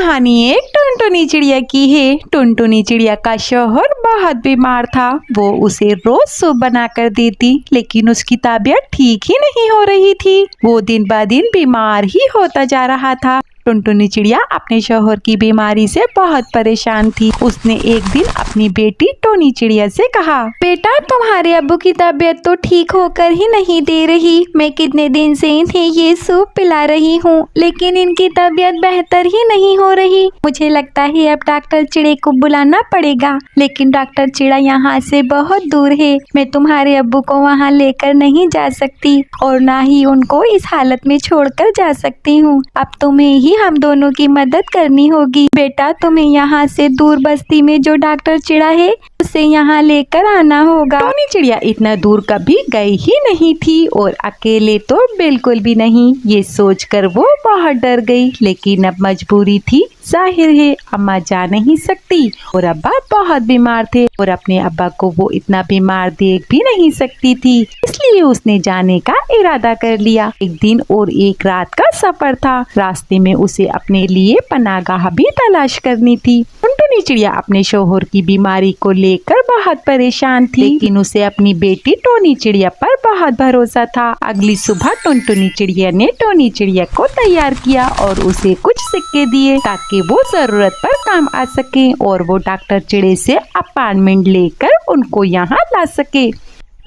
कहानी एक टुनटुनी चिड़िया की है। टुनटुनी चिड़िया का शौहर बहुत बीमार था। वो उसे रोज सूप बनाकर देती, लेकिन उसकी तबीयत ठीक ही नहीं हो रही थी। वो दिन ब दिन बीमार ही होता जा रहा था। टुनटुनी चिड़िया अपने शौहर की बीमारी से बहुत परेशान थी। उसने एक दिन अपनी बेटी टोनी चिड़िया से कहा, बेटा, तुम्हारे अब्बू की तबीयत तो ठीक होकर ही नहीं दे रही। मैं कितने दिन से इन्हें ये सूप पिला रही हूँ, लेकिन इनकी तबीयत बेहतर ही नहीं हो रही। मुझे लगता है अब डॉक्टर चिड़े को बुलाना पड़ेगा, लेकिन डॉक्टर चिड़ा यहाँ से बहुत दूर है। मैं तुम्हारे अब्बू को वहाँ लेकर नहीं जा सकती और ना ही उनको इस हालत में छोड़कर जा सकती हूँ। अब तुम्हें ही हम दोनों की मदद करनी होगी। बेटा, तुम्हें यहाँ से दूर बस्ती में जो डॉक्टर चिड़ा है उसे यहाँ लेकर आना होगा। टोनी चिड़िया इतना दूर कभी गई ही नहीं थी और अकेले तो बिल्कुल भी नहीं। ये सोचकर वो बहुत डर गई, लेकिन अब मजबूरी थी। जाहिर है अम्मा जा नहीं सकती और अब्बा बहुत बीमार थे और अपने अब्बा को वो इतना बीमार देख भी नहीं सकती थी। इसलिए उसने जाने का इरादा कर लिया। एक दिन और एक रात का सफर था। रास्ते में उसे अपने लिए पनाहगाह भी तलाश करनी थी। टुनटुनी चिड़िया अपने शौहर की बीमारी को लेकर बहुत परेशान थी, लेकिन उसे अपनी बेटी टोनी चिड़िया पर बहुत भरोसा था। अगली सुबह टुनटुनी चिड़िया ने टोनी चिड़िया को तैयार किया और उसे कुछ सिक्के दिए ताकि वो जरूरत पर काम आ सके और वो डॉक्टर चिड़े से अपॉइंटमेंट लेकर उनको यहाँ ला सके।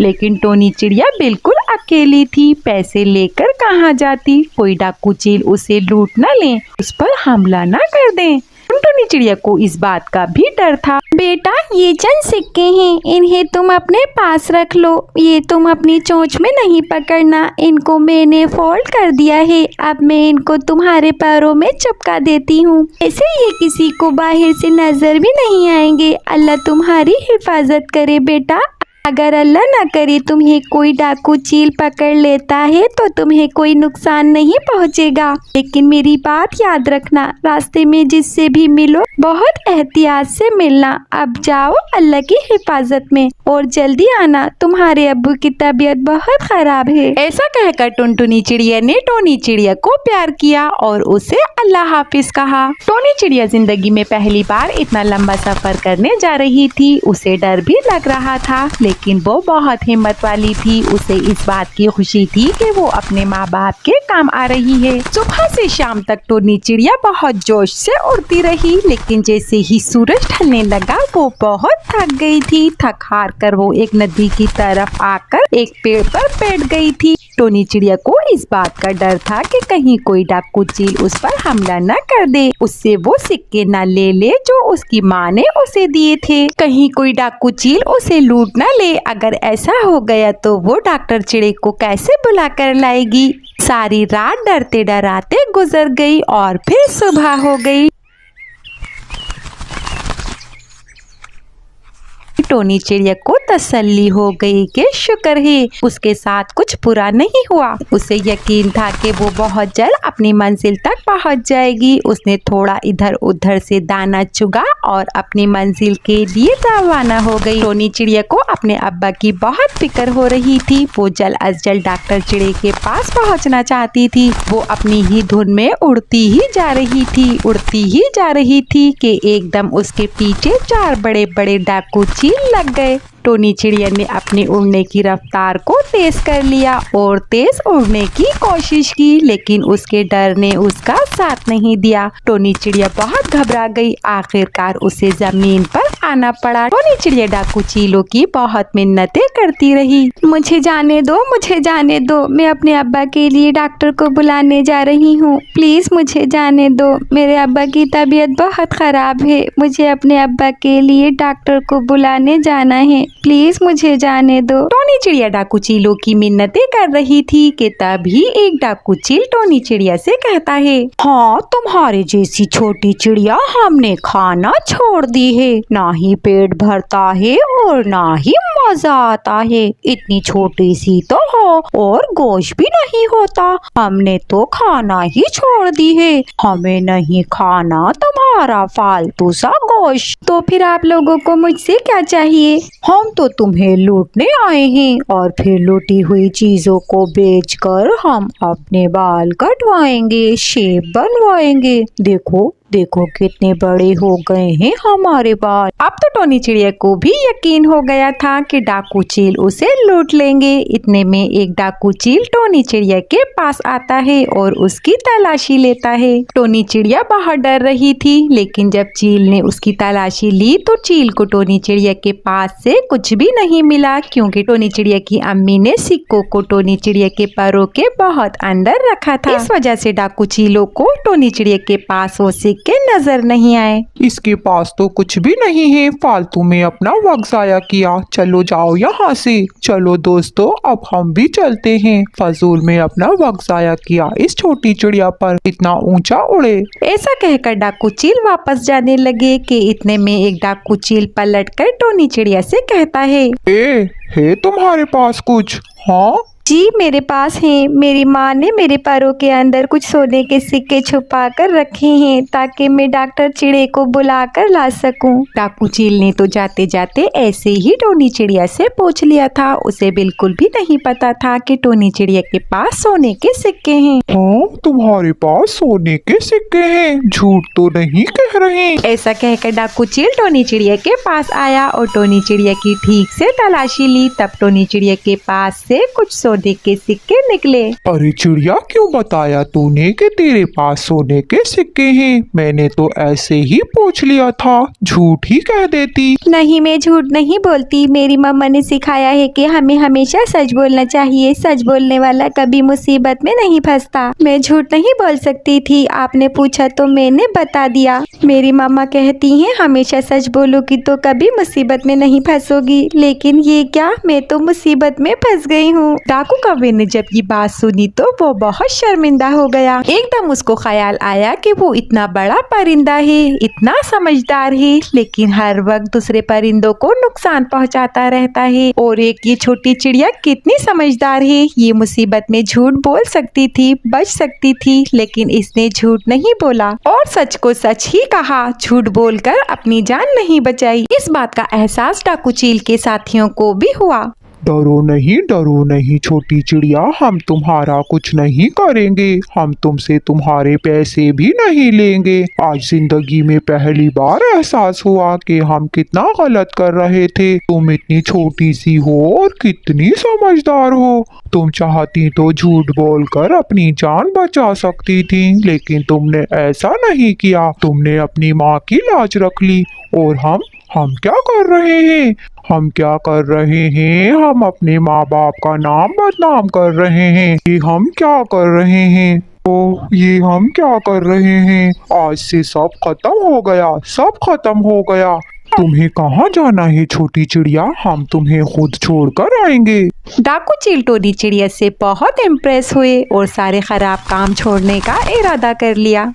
लेकिन टोनी चिड़िया बिल्कुल अकेली थी। पैसे लेकर कहाँ जाती? कोई डाकू चील उसे लूट न ले, उस पर हमला न कर दे। टुनटुनी चिड़िया को इस बात का भी डर था। बेटा, ये चंद सिक्के हैं, इन्हें तुम अपने पास रख लो। ये तुम अपनी चोंच में नहीं पकड़ना, इनको मैंने फोल्ड कर दिया है। अब मैं इनको तुम्हारे पैरों में चिपका देती हूँ। ऐसे ये किसी को बाहर से नजर भी नहीं आएंगे। अल्लाह तुम्हारी हिफाजत करे बेटा। अगर अल्लाह ना करे तुम्हें कोई डाकू चील पकड़ लेता है तो तुम्हें कोई नुकसान नहीं पहुंचेगा, लेकिन मेरी बात याद रखना, रास्ते में जिससे भी मिलो बहुत एहतियात से मिलना। अब जाओ अल्लाह की हिफाजत में और जल्दी आना, तुम्हारे अब्बू की तबीयत बहुत खराब है। ऐसा कहकर टुनटुनी चिड़िया ने टोनी चिड़िया को प्यार किया और उसे अल्लाह हाफिज कहा। टोनी चिड़िया जिंदगी में पहली बार इतना लंबा सफर करने जा रही थी। उसे डर भी लग रहा था, लेकिन वो बहुत हिम्मत वाली थी। उसे इस बात की खुशी थी कि वो अपने माँ बाप के काम आ रही है। सुबह से शाम तक टोनी चिड़िया बहुत जोश से उड़ती रही, लेकिन जैसे ही सूरज ढलने लगा वो बहुत थक गई थी। थक हार कर वो एक नदी की तरफ आकर एक पेड़ पर बैठ गई थी। टोनी चिड़िया को इस बात का डर था कि कहीं कोई डाकू चील उस पर हमला न कर दे, उससे वो सिक्के न ले ले जो उसकी माँ ने उसे दिए थे। कहीं कोई डाकू चील उसे लूट न ले। अगर ऐसा हो गया तो वो डॉक्टर चिड़े को कैसे बुला कर लाएगी? सारी रात डरते डराते गुजर गई और फिर सुबह हो गई। टोनी चिड़िया को तसल्ली हो गई कि शुक्र है उसके साथ कुछ बुरा नहीं हुआ। उसे यकीन था कि वो बहुत जल्द अपनी मंजिल तक पहुंच जाएगी। उसने थोड़ा इधर उधर से दाना चुगा और अपनी मंजिल के लिए रवाना हो गई। टोनी चिड़िया को अपने अब्बा की बहुत फिक्र हो रही थी। वो जल्द अज जल्द डॉक्टर चिड़े के पास पहुंचना चाहती थी। वो अपनी ही धुन में उड़ती ही जा रही थी कि एकदम उसके पीछे 4 बड़े बड़े डाकू चील लग गए। टोनी चिड़िया ने अपनी उड़ने की रफ्तार को तेज कर लिया और तेज उड़ने की कोशिश की, लेकिन उसके डर ने उसका साथ नहीं दिया। टोनी चिड़िया बहुत घबरा गई। आखिरकार उसे जमीन पर आना पड़ा। टोनी चिड़िया डाकू चीलों की बहुत मिन्नतें करती रही। मुझे जाने दो, मैं अपने अब्बा के लिए डॉक्टर को बुलाने जा रही हूँ। प्लीज मुझे जाने दो, मेरे अब्बा की तबीयत बहुत खराब है। मुझे अपने अब्बा के लिए डॉक्टर को बुलाने जाना है, प्लीज मुझे जाने दो। टोनी चिड़िया डाकू चीलों की मिन्नतें कर रही थी कि तभी एक डाकू चील टोनी चिड़िया से कहता है, हाँ, तुम्हारे जैसी छोटी चिड़िया हमने खाना छोड़ दी है। ना ही पेट भरता है और ना ही मजा आता है। इतनी छोटी सी तो हो और गोश्त भी नहीं होता। हमने तो खाना ही छोड़ दी है। हमें नहीं खाना तुम्हारा फालतू सा गोश्त। तो फिर आप लोगों को मुझसे क्या चाहिए? हम तो तुम्हें लूटने आए हैं और फिर लूटी हुई चीजों को बेचकर हम अपने बाल कटवाएंगे, शेप बनवाएंगे। देखो देखो कितने बड़े हो गए हैं हमारे बाल। अब तो टोनी चिड़िया को भी यकीन हो गया था कि डाकू चील उसे लूट लेंगे। इतने में एक डाकू चील टोनी चिड़िया के पास आता है और उसकी तलाशी लेता है। टोनी चिड़िया बाहर डर रही थी, लेकिन जब चील ने उसकी तलाशी ली तो चील को टोनी चिड़िया के पास से कुछ भी नहीं मिला, क्योंकि टोनी चिड़िया की अम्मी ने सिक्कों को टोनी चिड़िया के पैरों के बहुत अंदर रखा था। इस वजह से डाकू चीलों को टोनी चिड़िया के पास वो सिक्के नजर नहीं आए। इसके पास तो कुछ भी नहीं है, फालतू में अपना वक्त जाया किया। चलो जाओ यहाँ से। चलो दोस्तों, अब हम भी चलते हैं। फजूल में अपना वक्त जाया किया इस छोटी चिड़िया पर, इतना ऊंचा उड़े। ऐसा कहकर डाकू चील वापस जाने लगे कि इतने में एक डाकू चील पलटकर टोनी चिड़िया से कहता है है तुम्हारे पास कुछ? हाँ जी मेरे पास है। मेरी माँ ने मेरे पैरों के अंदर कुछ सोने के सिक्के छुपा कर रखे हैं ताकि मैं डॉक्टर चिड़े को बुलाकर ला सकूं। डाकू चील ने तो जाते जाते ऐसे ही टोनी चिड़िया से पूछ लिया था। उसे बिल्कुल भी नहीं पता था कि टोनी चिड़िया के पास सोने के सिक्के हैं। हाँ, तुम्हारे पास सोने के सिक्के हैं, झूठ तो नहीं कह रहे। ऐसा कहकर डाकू चील टोनी चिड़िया के पास आया और टोनी चिड़िया की ठीक से तलाशी ली। तब टोनी चिड़िया के पास से कुछ सोने के सिक्के निकले। अरे चिड़िया, क्यों बताया तूने कि तेरे पास सोने के सिक्के हैं? मैंने तो ऐसे ही पूछ लिया था, झूठ ही कह देती। नहीं, मैं झूठ नहीं बोलती। मेरी मम्मा ने सिखाया है कि हमें हमेशा सच बोलना चाहिए। सच बोलने वाला कभी मुसीबत में नहीं फंसता। मैं झूठ नहीं बोल सकती थी, आपने पूछा तो मैंने बता दिया। मेरी मम्मा कहती हैं हमेशा सच बोलोगी तो कभी मुसीबत में नहीं फंसोगी, लेकिन ये क्या, मैं तो मुसीबत में फंस गई हूँ। डाकू कौवे ने जब ये बात सुनी तो वो बहुत शर्मिंदा हो गया। एकदम उसको ख्याल आया कि वो इतना बड़ा परिंदा है, इतना समझदार है, लेकिन हर वक्त दूसरे परिंदों को नुकसान पहुंचाता रहता है। और एक ये छोटी चिड़िया कितनी समझदार है, ये मुसीबत में झूठ बोल सकती थी, बच सकती थी, लेकिन इसने झूठ नहीं बोला और सच को सच ही कहा। झूठ बोलकर अपनी जान नहीं बचाई। इस बात का एहसास डाकू चील के साथियों को भी हुआ। डरो नहीं छोटी चिड़िया, हम तुम्हारा कुछ नहीं करेंगे। हम तुमसे तुम्हारे पैसे भी नहीं लेंगे। आज जिंदगी में पहली बार एहसास हुआ कि हम कितना गलत कर रहे थे। तुम इतनी छोटी सी हो और कितनी समझदार हो। तुम चाहती तो झूठ बोलकर अपनी जान बचा सकती थी, लेकिन तुमने ऐसा नहीं किया। तुमने अपनी माँ की लाज रख ली। और हम क्या कर रहे हैं? हम अपने माँ बाप का नाम बदनाम कर रहे हैं। ये हम क्या कर रहे हैं? आज से सब खत्म हो गया। तुम्हें कहाँ जाना है छोटी चिड़िया? हम तुम्हें खुद छोड़कर आएंगे। डाकू चील टोनी चिड़िया से बहुत इम्प्रेस हुए और सारे खराब काम छोड़ने का इरादा कर लिया।